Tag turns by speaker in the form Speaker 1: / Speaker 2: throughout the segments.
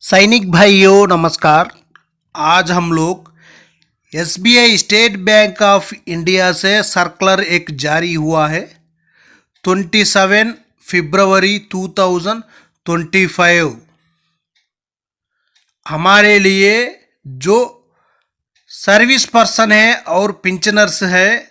Speaker 1: सैनिक भाइयों नमस्कार। आज हम लोग SBI state bank of India से सर्कुलर एक जारी हुआ है 27 फरवरी 2025। हमारे लिए जो सर्विस पर्सन है और पेंशनर्स है,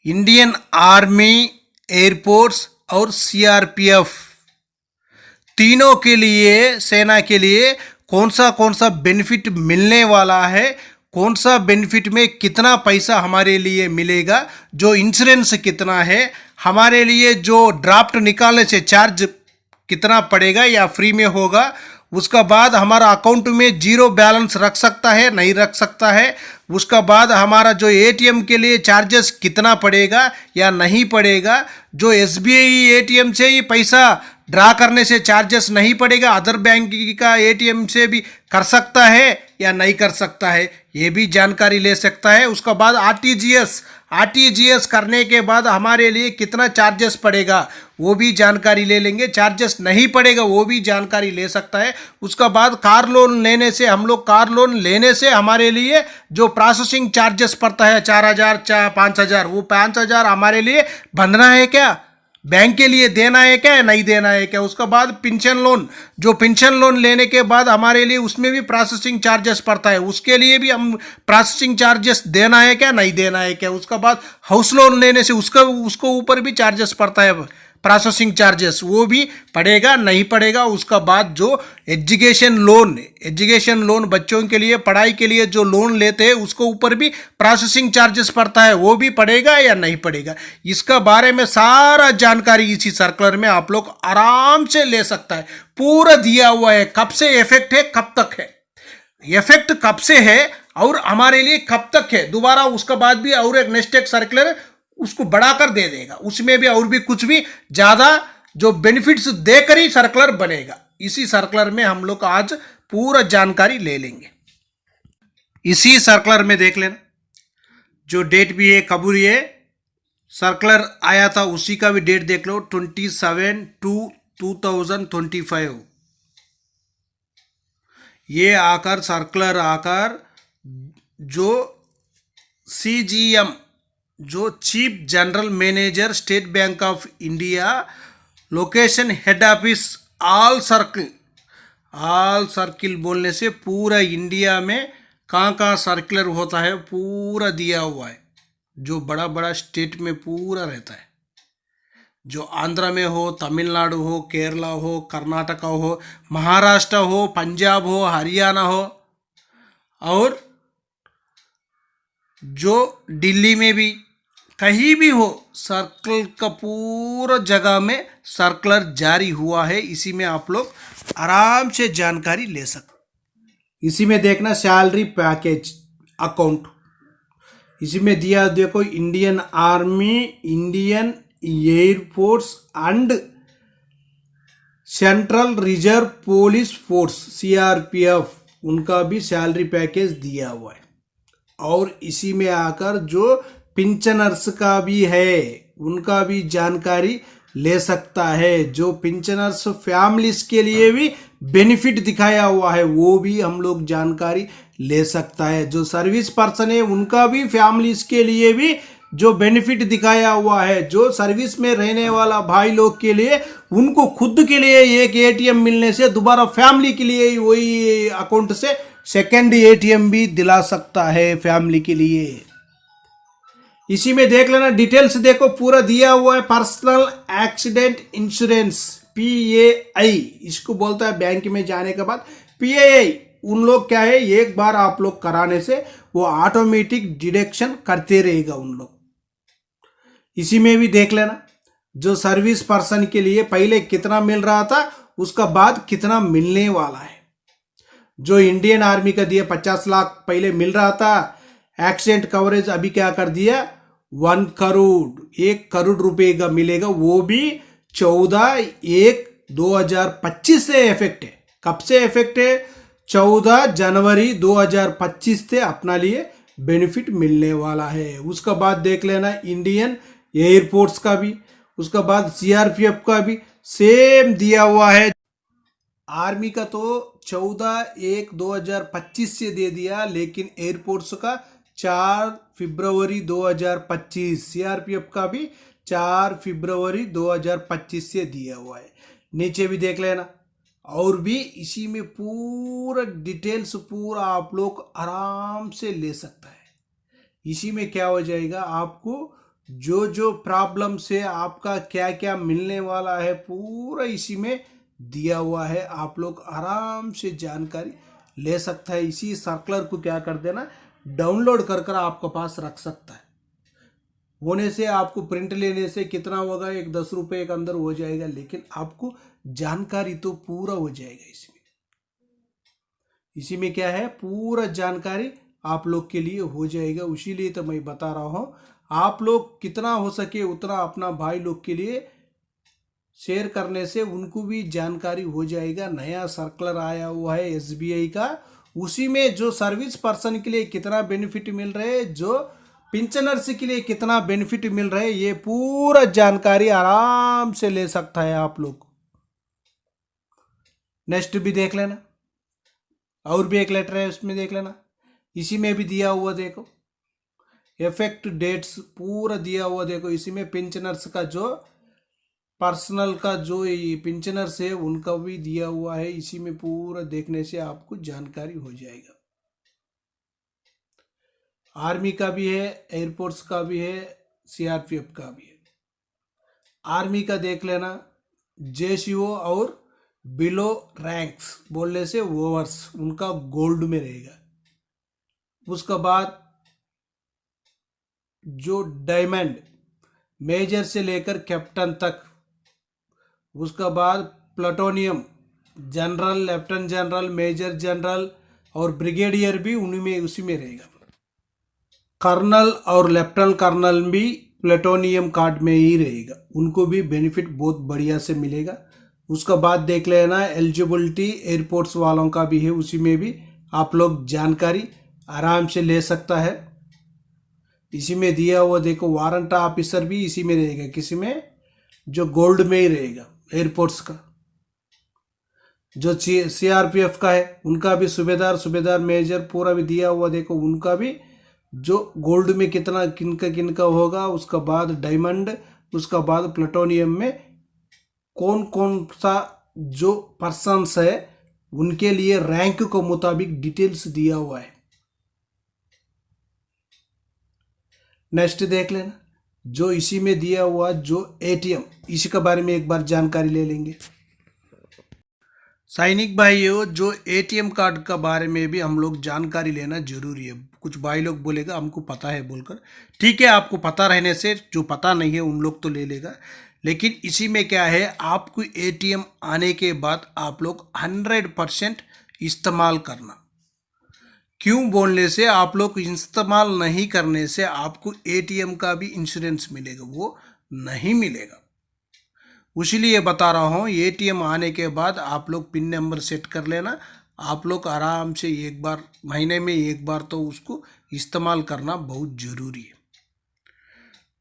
Speaker 1: इंडियन आर्मी, एयरफोर्स और सीआरपीएफ तीनों के लिए, सेना के लिए कौन सा बेनिफिट मिलने वाला है, कौन सा बेनिफिट में कितना पैसा हमारे लिए मिलेगा, जो इंश्योरेंस कितना है, हमारे लिए जो ड्राफ्ट निकालने से चार्ज कितना पड़ेगा या फ्री में होगा, उसका बाद हमारा अकाउंट में जीरो बैलेंस रख सकता है नहीं रख सकता है, उसका बाद हमारा जो एटीएम के लिए चार्जेस कितना पड़ेगा या नहीं पड़ेगा, जो एसबीआई एटीएम से ही पैसा ड्रा करने से चार्जेस नहीं पड़ेगा, अदर बैंक का एटीएम से भी कर सकता है या नहीं कर सकता है, ये भी जानकारी ले सकता है। उसका बाद आरटीजीएस करने के बाद हमारे लिए कितना चार्जेस पड़ेगा वो भी जानकारी ले लेंगे, चार्जेस नहीं पड़ेगा वो भी जानकारी ले सकता है। उसका बाद कार लोन लेने से हमारे लिए जो प्रोसेसिंग चार्जेस पड़ता है 4,000 5,000, वो 5,000 हमारे लिए बंधना है क्या, बैंक के लिए देना है क्या नहीं देना है क्या। उसका बाद पेंशन लोन लेने के बाद हमारे लिए उसमें भी प्रोसेसिंग चार्जेस पड़ता है, उसके लिए भी हम प्रोसेसिंग चार्जेस देना है क्या नहीं देना है क्या। उसका बाद हाउस लोन लेने से उसको ऊपर भी चार्जेस पड़ता है, प्रोसेसिंग चार्जेस वो भी पड़ेगा नहीं पड़ेगा। उसका बाद जो एजुकेशन लोन बच्चों के लिए पढ़ाई के लिए जो लोन लेते हैं उसको ऊपर भी प्रोसेसिंग चार्जेस पड़ता है, वो भी पड़ेगा या नहीं पड़ेगा। इसका बारे में सारा जानकारी इसी सर्कुलर में आप लोग आराम से ले सकता है, पूरा दिया हुआ है। कब से इफेक्ट है, कब तक है, इफेक्ट कब से है और हमारे लिए कब तक है। दोबारा उसका बाद भी और एक नेक्स्ट एक सर्कुलर उसको बढ़ाकर दे देगा, उसमें भी और भी कुछ भी ज्यादा जो बेनिफिट्स देकर ही सर्कुलर बनेगा। इसी सर्कुलर में हम लोग आज पूरा जानकारी ले लेंगे। इसी सर्कुलर में देख लेना, जो डेट भी है, कब ये सर्कुलर आया था उसी का भी डेट देख लो, 27/2/2025। ये आकर सर्कुलर आकर जो सीजीएम, जो chief general manager state bank of India, location head office all circle बोलने से पूरा इंडिया में कहाँ सर्कुलर होता है पूरा दिया हुआ है। जो बड़ा बड़ा स्टेट में पूरा रहता है, जो आंध्र में हो, तमिलनाडु हो, केरला हो, कर्नाटका हो, महाराष्ट्र हो, पंजाब हो, हरियाणा हो, और जो दिल्ली में भी कहीं भी हो, सर्कल का पूरा जगह में सर्कुलर जारी हुआ है। इसी में आप लोग आराम से जानकारी ले सकते। इसी में देखना सैलरी पैकेज अकाउंट, इसी में दिया देखो, Indian army, Indian air force and central reserve police force CRPF, उनका भी सैलरी पैकेज दिया हुआ है। और इसी में आकर जो पेंशनर्स का भी है उनका भी जानकारी ले सकता है। जो पेंशनर्स फैमिलीज के लिए भी बेनिफिट दिखाया हुआ है वो भी हम लोग जानकारी ले सकता है। जो सर्विस पर्सन है उनका भी फैमिलीज के लिए भी जो बेनिफिट दिखाया हुआ है। जो सर्विस में रहने वाला भाई लोग के लिए, उनको खुद के लिए एक एटीएम मिलने से दोबारा फैमिली के लिए वही अकाउंट से सेकेंड एटीएम भी दिला सकता है फैमिली के लिए। इसी में देख लेना, डिटेल्स देखो पूरा दिया हुआ है। पर्सनल एक्सीडेंट इंश्योरेंस PAI, इसको बोलता है बैंक में जाने के बाद PAI। उन लोग क्या है, एक बार आप लोग कराने से वो ऑटोमेटिक डिडक्शन करते रहेगा उन लोग। इसी में भी देख लेना, जो सर्विस पर्सन के लिए पहले कितना मिल रहा था, उसका बाद कितना मिलने वाला है। जो इंडियन आर्मी का दिया 50 लाख पहले मिल रहा था, एक्सीडेंट कवरेज अभी क्या कर दिया 1 करोड़ रुपए का मिलेगा, वो भी 14/1/2025 से इफेक्ट है। कब से इफेक्ट है, 14 जनवरी 2025 से अपना लिए बेनिफिट मिलने वाला है। उसका बाद देख लेना इंडियन एयरफोर्स का भी, उसका बाद सीआरपीएफ का भी सेम दिया हुआ है। आर्मी का तो 14/1/2025 से दे दिया, लेकिन एयरफोर्स का 4 फरवरी 2025, सीआरपीएफ का भी 4 फरवरी 2025 से दिया हुआ है। नीचे भी देख लेना, और भी इसी में पूरा डिटेल्स पूरा आप लोग आराम से ले सकता है। इसी में क्या हो जाएगा, आपको जो जो प्रॉब्लम से आपका क्या क्या मिलने वाला है पूरा इसी में दिया हुआ है। आप लोग आराम से जानकारी ले सकता है। इसी सर्कुलर को क्या कर देना, डाउनलोड कर कर आपके पास रख सकता है। होने से आपको प्रिंट लेने से कितना होगा, एक 10 रुपये के अंदर हो जाएगा, लेकिन आपको जानकारी तो पूरा हो जाएगा। इसी में क्या है, पूरा जानकारी आप लोग के लिए हो जाएगा। इसीलिए तो मैं बता रहा हूँ, आप लोग कितना हो सके उतना अपना भाई लोग के लिए शेयर करने से उनको भी जानकारी हो जाएगा। नया सर्कुलर आया हुआ है एसबीआई का, उसी में जो सर्विस पर्सन के लिए कितना बेनिफिट मिल रहे हैं, जो पेंशनर्स के लिए कितना बेनिफिट मिल रहे हैं, ये पूरा जानकारी आराम से ले सकता है आप लोग। नेक्स्ट भी देख लेना, और भी एक लेटर है उसमें देख लेना, इसी में भी दिया हुआ देखो, इफेक्ट डेट्स पूरा दिया हुआ देखो। इसी में पेंशनर्स का जो पर्सनल का जो पेंशनर्स है उनका भी दिया हुआ है। इसी में पूरा देखने से आपको जानकारी हो जाएगा। आर्मी का भी है, एयरफोर्स का भी है, सीआरपीएफ का भी है। आर्मी का देख लेना, जेसीओ और बिलो रैंक्स बोलने से ओवर्स उनका गोल्ड में रहेगा। उसका बाद जो डायमंड मेजर से लेकर कैप्टन तक, उसका बाद plutonium general, lieutenant general, major general और ब्रिगेडियर भी उनमें उसी में रहेगा। कर्नल और लेफ्टिनेंट कर्नल भी प्लूटोनियम कार्ड में ही रहेगा, उनको भी बेनिफिट बहुत बढ़िया से मिलेगा। उसका बाद देख लेना, एलिजिबिलिटी एयरपोर्ट्स वालों का भी है, उसी में भी आप लोग जानकारी आराम से ले सकता है। इसी में दिया हुआ देखो, वारंट ऑफिसर भी इसी में रहेगा, किसी में जो गोल्ड में ही रहेगा। एयरपोर्ट्स का जो सीआरपीएफ का है उनका भी सूबेदार मेजर पूरा भी दिया हुआ देखो, उनका भी जो गोल्ड में कितना किनका होगा। उसका बाद डायमंड, उसका बाद प्लूटोनियम में कौन कौन सा जो पर्सन्स है उनके लिए रैंक के मुताबिक डिटेल्स दिया हुआ है। नेक्स्ट देख लेना, जो इसी में दिया हुआ जो एटीएम, इसी के बारे में एक बार जानकारी ले लेंगे। सैनिक भाइयों, जो एटीएम कार्ड का बारे में भी हम लोग जानकारी लेना जरूरी है। कुछ भाई लोग बोलेगा हमको पता है बोलकर, ठीक है, आपको पता रहने से, जो पता नहीं है उन लोग तो ले लेगा, लेकिन इसी में क्या है, आपको एटीएम आने के बाद आप लोग 100% इस्तेमाल करना। क्यों बोलने से, आप लोग इस्तेमाल नहीं करने से आपको एटीएम का भी इंश्योरेंस मिलेगा, वो नहीं मिलेगा। इसलिए बता रहा हूँ, एटीएम आने के बाद आप लोग पिन नंबर सेट कर लेना। आप लोग आराम से एक बार, महीने में एक बार तो उसको इस्तेमाल करना बहुत ज़रूरी है।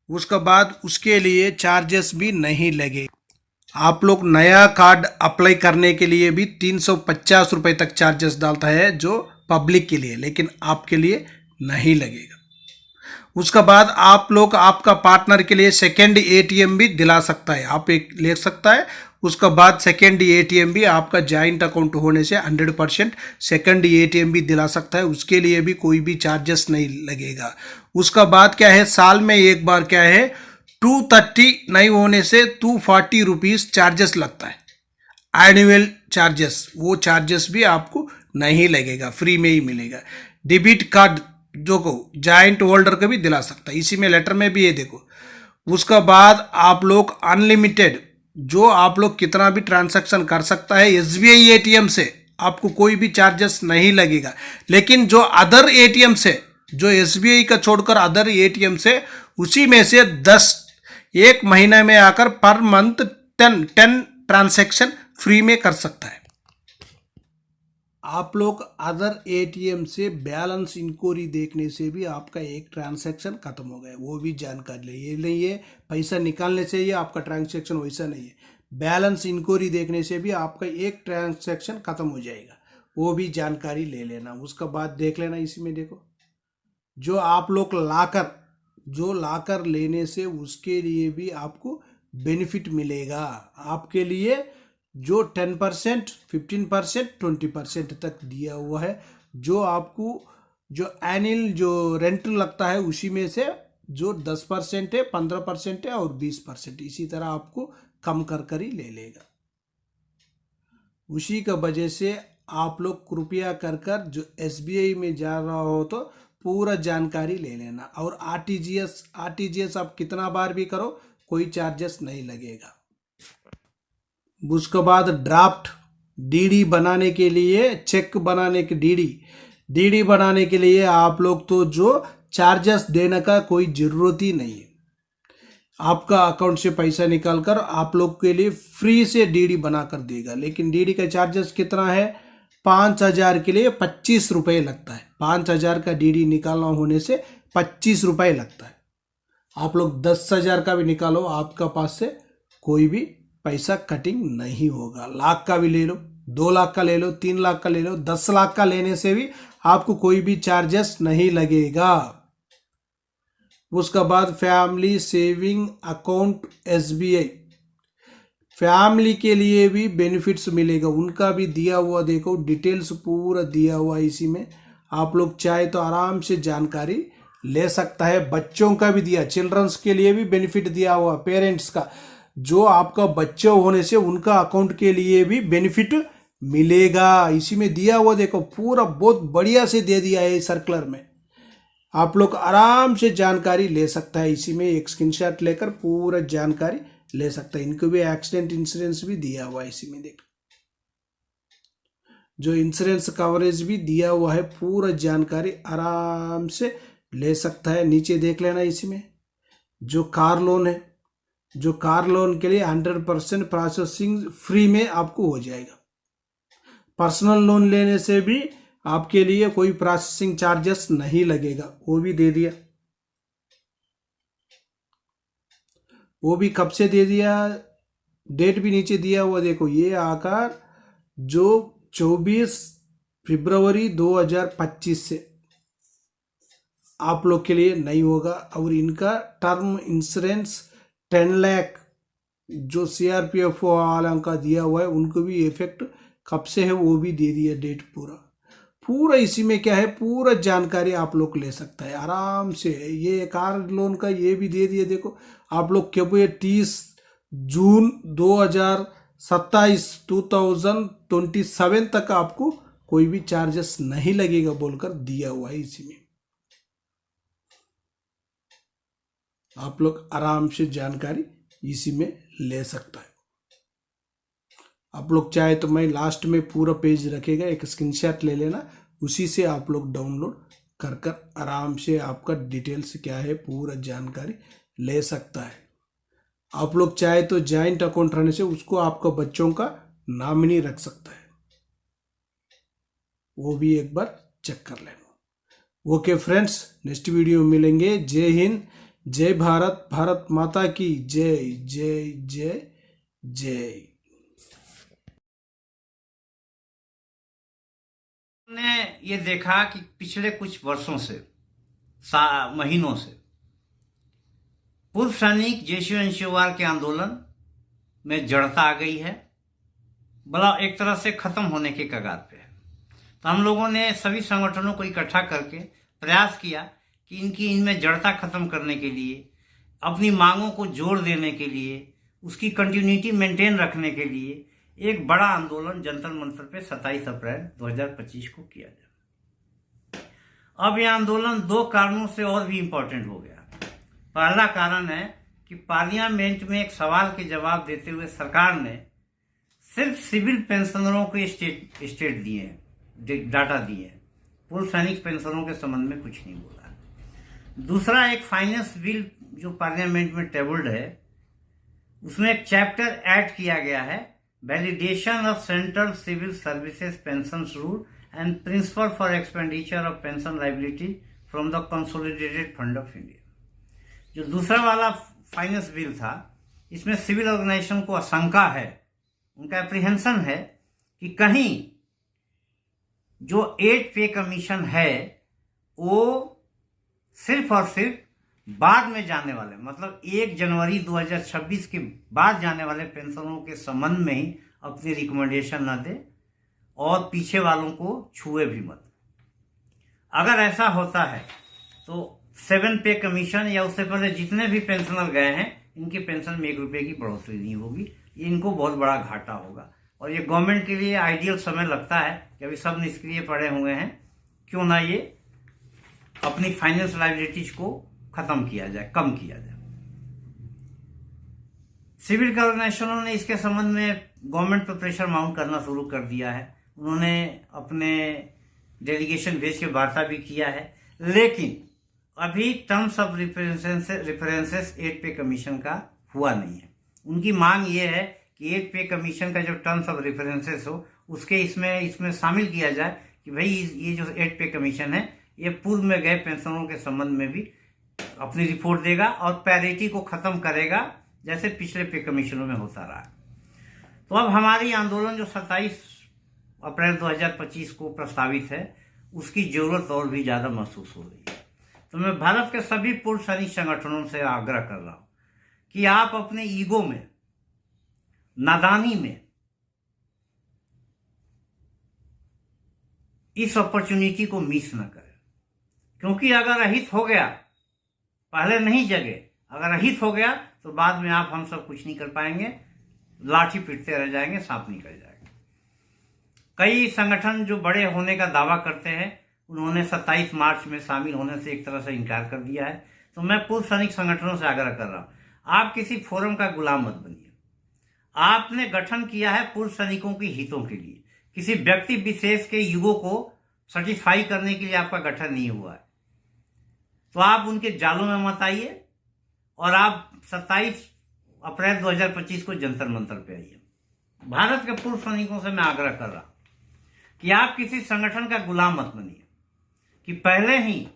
Speaker 1: उसके बाद उसके लिए चार्जेस भी नहीं लगे। आप लोग नया कार्ड अप्लाई करने के लिए भी 350 रुपये तक चार्जेस डालता है जो पब्लिक के लिए, लेकिन आपके लिए नहीं लगेगा। उसका बाद आप लोग आपका पार्टनर के लिए सेकेंड एटीएम भी दिला सकता है, आप एक ले सकता है। उसका बाद सेकेंड एटीएम भी आपका जॉइंट अकाउंट होने से 100% सेकेंड एटीएम भी दिला सकता है, उसके लिए भी कोई भी चार्जेस नहीं लगेगा। उसका बाद क्या है, साल में एक बार क्या है, 230 नहीं होने से 240 रुपीज़ चार्जेस लगता है, एनुअल चार्जेस। वो चार्जेस भी आपको नहीं लगेगा, फ्री में ही मिलेगा। डेबिट कार्ड जो को जॉइंट होल्डर का भी दिला सकता है, इसी में लेटर में भी ये देखो। उसका बाद आप लोग अनलिमिटेड, जो आप लोग कितना भी ट्रांजैक्शन कर सकता है एसबीआई एटीएम से, आपको कोई भी चार्जेस नहीं लगेगा। लेकिन जो अदर एटीएम से, जो एसबीआई का छोड़कर अदर एटीएम से, उसी में से 10 एक महीने में आकर पर मंथ 10 ट्रांजैक्शन फ्री में कर सकता है। आप लोग अदर एटीएम से बैलेंस इंक्वायरी देखने से भी आपका एक ट्रांजैक्शन खत्म हो गया, वो भी जानकारी ले। ये नहीं है पैसा निकालने से ही आपका ट्रांजैक्शन, वैसा नहीं है। बैलेंस इंक्वायरी देखने से भी आपका एक ट्रांजैक्शन खत्म हो जाएगा, वो भी जानकारी ले लेना। उसका बाद देख लेना, इसमें देखो जो आप लोग लाकर लेने से उसके लिए भी आपको बेनिफिट मिलेगा। आपके लिए जो 10%, 15%, 20% तक दिया हुआ है, जो आपको जो एनुअल जो रेंट लगता है उसी में से जो 10% है, 15% है और 20%, इसी तरह आपको कम कर ही ले लेगा। उसी का वजह से आप लोग कृपया कर जो SBI में जा रहा हो तो पूरा जानकारी ले लेना। और आरटीजीएस आप कितना बार भी करो कोई चार्जेस नहीं लगेगा। उसके बाद ड्राफ्ट डीडी बनाने के लिए, चेक बनाने के डीडी बनाने के लिए आप लोग तो जो चार्जेस देने का कोई ज़रूरत ही नहीं है। आपका अकाउंट से पैसा निकालकर आप लोग के लिए फ्री से डीडी बना कर देगा। लेकिन डीडी का चार्जेस कितना है? 5,000 के लिए 25 रुपये लगता है। 5,000 का डीडी निकालना होने से 25 रुपये लगता है। आप लोग 10,000 का भी निकालो, आपका पास से कोई भी पैसा कटिंग नहीं होगा। लाख का भी ले लो, 2 लाख का ले लो, 3 लाख का ले लो, 10 लाख का लेने से भी आपको कोई भी चार्जेस नहीं लगेगा। उसका बाद family saving account SBI, family के लिए भी बेनिफिट्स मिलेगा, उनका भी दिया हुआ देखो, डिटेल्स पूरा दिया हुआ इसी में। आप लोग चाहे तो आराम से जानकारी ले सकता है। बच्चों का भी दिया, चिल्ड्रंस के लिए भी बेनिफिट दिया हुआ, पेरेंट्स का जो आपका बच्चे होने से उनका अकाउंट के लिए भी बेनिफिट मिलेगा, इसी में दिया हुआ देखो। पूरा बहुत बढ़िया से दे दिया है सर्कुलर में, आप लोग आराम से जानकारी ले सकता है। इसी में एक स्क्रीनशॉट लेकर पूरा जानकारी ले सकता है। इनको भी एक्सीडेंट इंश्योरेंस भी दिया हुआ है इसी में, देख जो इंश्योरेंस कवरेज भी दिया हुआ है, पूरा जानकारी आराम से ले सकता है। नीचे देख लेना, इसी में जो कार लोन है, जो कार लोन के लिए 100% प्रोसेसिंग फ्री में आपको हो जाएगा। पर्सनल लोन लेने से भी आपके लिए कोई प्रोसेसिंग चार्जेस नहीं लगेगा, वो भी दे दिया। वो भी कब से दे दिया, डेट भी नीचे दिया हुआ देखो। ये आकर जो 24 फरवरी 2025 से आप लोग के लिए नहीं होगा। और इनका टर्म इंश्योरेंस 10 लाख जो CRPF वालों का दिया हुआ है, उनको भी इफेक्ट कब से है वो भी दे दिया, डेट पूरा इसी में क्या है, पूरा जानकारी आप लोग ले सकता है आराम से। ये कार लोन का ये भी दे दिया देखो। आप लोग कब 30 जून 2027 तक आपको कोई भी चार्जेस नहीं लगेगा बोलकर दिया हुआ है इसी में। आप लोग आराम से जानकारी इसी में ले सकता है। आप लोग चाहे तो मैं लास्ट में पूरा पेज रखेगा, एक स्क्रीनशॉट ले लेना, उसी से आप लोग डाउनलोड कर आराम से आपका डिटेल्स क्या है पूरा जानकारी ले सकता है। आप लोग चाहे तो जॉइंट अकाउंट रहने से उसको आपका बच्चों का नॉमिनी रख सकता है, वो भी एक बार चेक कर लेना। ओके फ्रेंड्स, नेक्स्ट वीडियो में मिलेंगे। जय हिंद, जय भारत, भारत माता की जय जय जय जय।
Speaker 2: ने ये देखा कि पिछले कुछ वर्षों से, महीनों से पूर्व सैनिक जेशू एनशिवार के आंदोलन में जड़ता आ गई है, बड़ा एक तरह से खत्म होने के कगार पे है। तो हम लोगों ने सभी संगठनों को इकट्ठा करके प्रयास किया कि इनमें जड़ता खत्म करने के लिए, अपनी मांगों को जोड़ देने के लिए, उसकी कंटिन्यूटी मेंटेन रखने के लिए एक बड़ा आंदोलन जंतर मंतर पे 27 अप्रैल 2025 को किया जाए। अब यह आंदोलन 2 कारणों से और भी इम्पोर्टेंट हो गया। पहला कारण है कि पार्लियामेंट में एक सवाल के जवाब देते हुए सरकार ने सिर्फ सिविल पेंशनरों को स्टेट दिए हैं, डाटा दिए हैं, पूर्व सैनिक पेंशनरों के संबंध में कुछ नहीं बोला। दूसरा, एक फाइनेंस बिल जो पार्लियामेंट में टेबल्ड है, उसमें एक चैप्टर ऐड किया गया है, validation of central civil services pension rule and principle for expenditure of pension liability from the consolidated fund of India. जो दूसरा वाला फाइनेंस बिल था, इसमें सिविल ऑर्गेनाइजेशन को आशंका है, उनका एप्रीहेंशन है कि कहीं जो 8 पे कमीशन है वो सिर्फ और सिर्फ बाद में जाने वाले, मतलब 1 जनवरी 2026 के बाद जाने वाले पेंशनरों के संबंध में ही अपनी रिकमेंडेशन न दे और पीछे वालों को छुए भी मत। अगर ऐसा होता है तो 7 पे कमीशन या उससे पहले जितने भी पेंशनर गए हैं, इनकी पेंशन में 1 रुपये की बढ़ोतरी नहीं होगी। ये इनको बहुत बड़ा घाटा होगा और ये गवर्नमेंट के लिए आइडियल समय लगता है कि अभी सब निष्क्रिय पड़े हुए हैं, क्यों ना ये अपनी फाइनेंस लायबिलिटीज को खत्म किया जाए, कम किया जाए। सिविल ऑर्गेनाइजेशनों ने इसके संबंध में गवर्नमेंट पर प्रेशर माउंट करना शुरू कर दिया है। उन्होंने अपने डेलीगेशन भेज के वार्ता भी किया है, लेकिन अभी टर्म्स ऑफ रेफरेंसेस 8 पे कमीशन का हुआ नहीं है। उनकी मांग ये है कि 8 पे कमीशन का जो टर्म्स ऑफ रेफरेंसेस हो उसके इसमें शामिल किया जाए कि भाई ये जो 8 पे कमीशन है ये पूर्व में गए पेंशनरों के संबंध में भी अपनी रिपोर्ट देगा और पैरिटी को खत्म करेगा, जैसे पिछले पे कमीशनों में होता रहा। तो अब हमारी आंदोलन जो 27 अप्रैल 2025 को प्रस्तावित है, उसकी जरूरत और भी ज्यादा महसूस हो रही है। तो मैं भारत के सभी पूर्व सैनिक संगठनों से आग्रह कर रहा हूं कि आप अपने ईगो में, नादानी में इस अपॉर्चुनिटी को मिस न करें, क्योंकि अगर अहित हो गया, पहले नहीं जगे, अगर अहित हो गया तो बाद में आप हम सब कुछ नहीं कर पाएंगे, लाठी पीटते रह जाएंगे, सांप निकल जाएगा। कई संगठन जो बड़े होने का दावा करते हैं, उन्होंने 27 मार्च में शामिल होने से एक तरह से इनकार कर दिया है। तो मैं पूर्व सैनिक संगठनों से आग्रह कर रहा हूं, आप किसी फोरम का गुलाम मत बनिए। आपने गठन किया है पूर्व सैनिकों के हितों के लिए, किसी व्यक्ति विशेष के युगों को सेटिस्फाई करने के लिए आपका गठन नहीं हुआ है। तो आप उनके जालों में मत आइए और आप 27 अप्रैल 2025 को जंतर मंतर पे आइए। भारत के पूर्व सैनिकों से मैं आग्रह कर रहा हूं कि आप किसी संगठन का गुलाम मत बनिए, कि पहले ही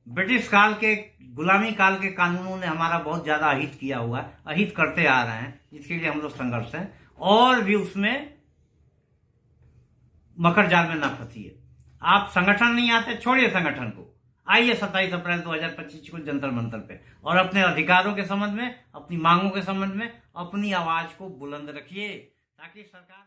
Speaker 2: ब्रिटिश काल के गुलामी काल के कानूनों ने हमारा बहुत ज्यादा अहित किया हुआ है, अहित करते आ रहे हैं, जिसके लिए हम लोग संघर्ष हैं, और भी उसमें मकर जाल में ना फंसिए। आप संगठन नहीं आते, छोड़िए संगठन को, आइए 27 अप्रैल 2025 को जंतर मंतर पे और अपने अधिकारों के संबंध में, अपनी मांगों के संबंध में अपनी आवाज को बुलंद रखिए, ताकि सरकार